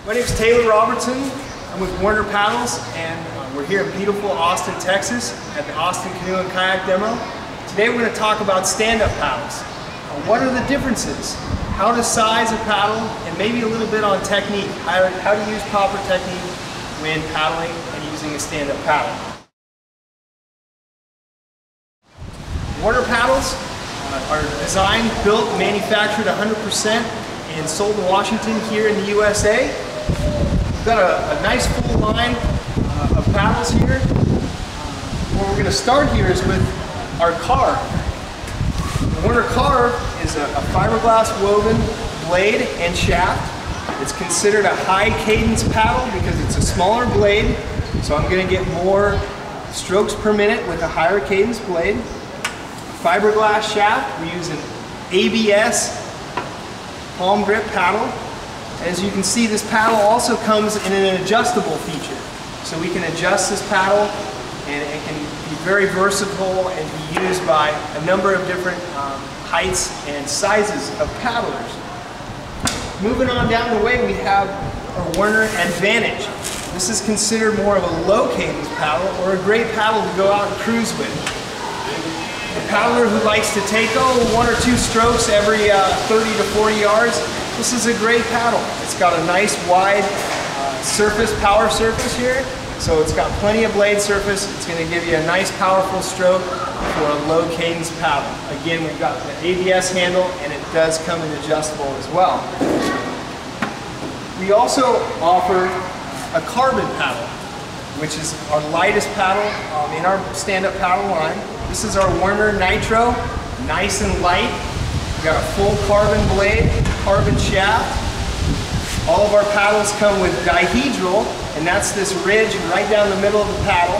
My name is Taylor Robertson. I'm with Werner Paddles, and we're here in beautiful Austin, Texas at the Austin Canoe and Kayak demo. Today we're going to talk about stand-up paddles. What are the differences? How to size a paddle, and maybe a little bit on technique. How to use proper technique when paddling and using a stand-up paddle. Werner paddles are designed, built, manufactured 100% and sold in Washington here in the USA. We've got a nice full line of paddles here. Where we're going to start here is with our carve. The Werner carve is a fiberglass woven blade and shaft. It's considered a high cadence paddle because it's a smaller blade, so I'm going to get more strokes per minute with a higher cadence blade. Fiberglass shaft, we use an ABS palm grip paddle. As you can see, this paddle also comes in an adjustable feature. So we can adjust this paddle, and it can be very versatile and be used by a number of different heights and sizes of paddlers. Moving on down the way, we have our Werner Advantage. This is considered more of a low cadence paddle, or a great paddle to go out and cruise with. A paddler who likes to take one or two strokes every 30 to 40 yards, this is a great paddle. It's got a nice wide power surface here, so it's got plenty of blade surface. It's going to give you a nice powerful stroke for a low cadence paddle. Again, we've got the ABS handle, and it does come in adjustable as well. We also offer a carbon paddle, which is our lightest paddle in our stand-up paddle line. This is our Werner Nitro, nice and light. We've got a full carbon blade, carbon shaft. All of our paddles come with Dihedral, and that's this ridge right down the middle of the paddle.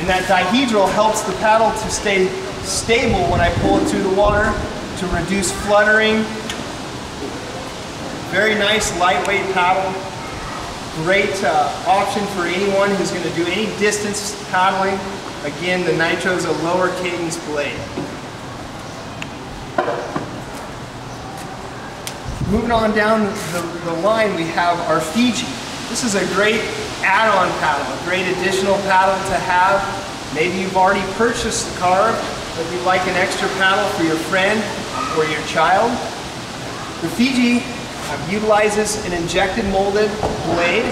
And that Dihedral helps the paddle to stay stable when I pull it through the water, to reduce fluttering. Very nice, lightweight paddle. Great option for anyone who's going to do any distance paddling. Again, the Nitro is a lower cadence blade. Moving on down the line, we have our Fiji. This is a great add-on paddle, a great additional paddle to have. Maybe you've already purchased the carve, but you'd like an extra paddle for your friend or your child. The Fiji utilizes an injected molded blade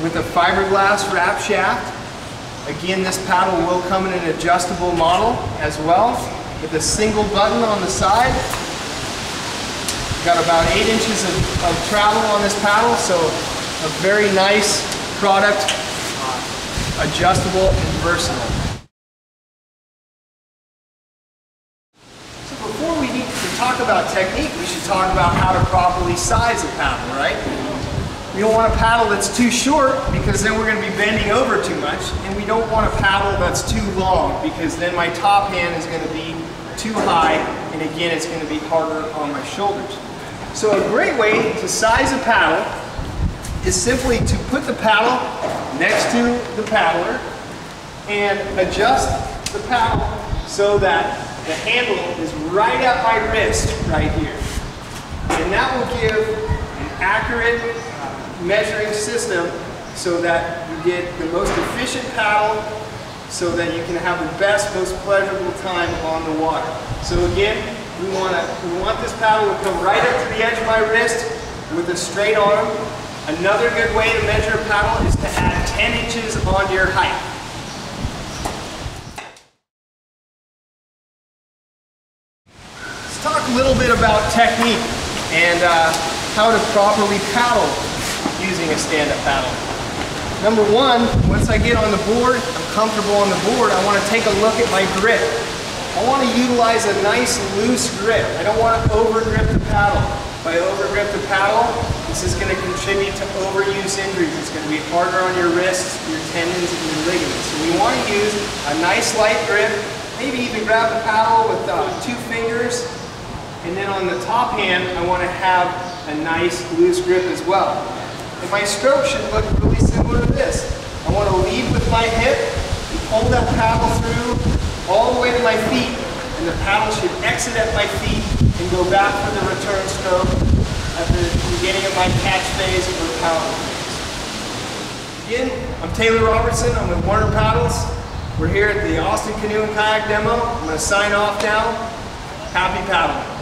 with a fiberglass wrap shaft. Again, this paddle will come in an adjustable model as well, with a single button on the side. We've got about 8 inches of travel on this paddle, so a very nice product, adjustable and versatile. So before we need to talk about technique, we should talk about how to properly size a paddle, right? We don't want a paddle that's too short, because then we're going to be bending over too much, and we don't want a paddle that's too long, because then my top hand is going to be too high, and again it's going to be harder on my shoulders. So a great way to size a paddle is simply to put the paddle next to the paddler and adjust the paddle so that the handle is right at my wrist right here. And that will give an accurate measuring system so that you get the most efficient paddle, so that you can have the best, most pleasurable time on the water. So again, we want this paddle to come right up to the edge of my wrist with a straight arm. Another good way to measure a paddle is to add 10 inches onto your height. Let's talk a little bit about technique and how to properly paddle using a stand-up paddle. Number one, once I get on the board, I'm comfortable on the board, I want to take a look at my grip. I want to utilize a nice loose grip. I don't want to over-grip the paddle. If I over-grip the paddle, this is going to contribute to overuse injuries. It's going to be harder on your wrists, your tendons, and your ligaments. So we want to use a nice light grip. Maybe even grab the paddle with 2 fingers. And then on the top hand, I want to have a nice loose grip as well. And my stroke should look really similar to this. I want to lead with my hip and pull that paddle through all the way to my feet, and the paddle should exit at my feet and go back for the return stroke at the beginning of my catch phase or paddling phase. Again, I'm Taylor Robertson. I'm with Werner Paddles. We're here at the Austin Canoe and Kayak demo. I'm going to sign off now. Happy paddling.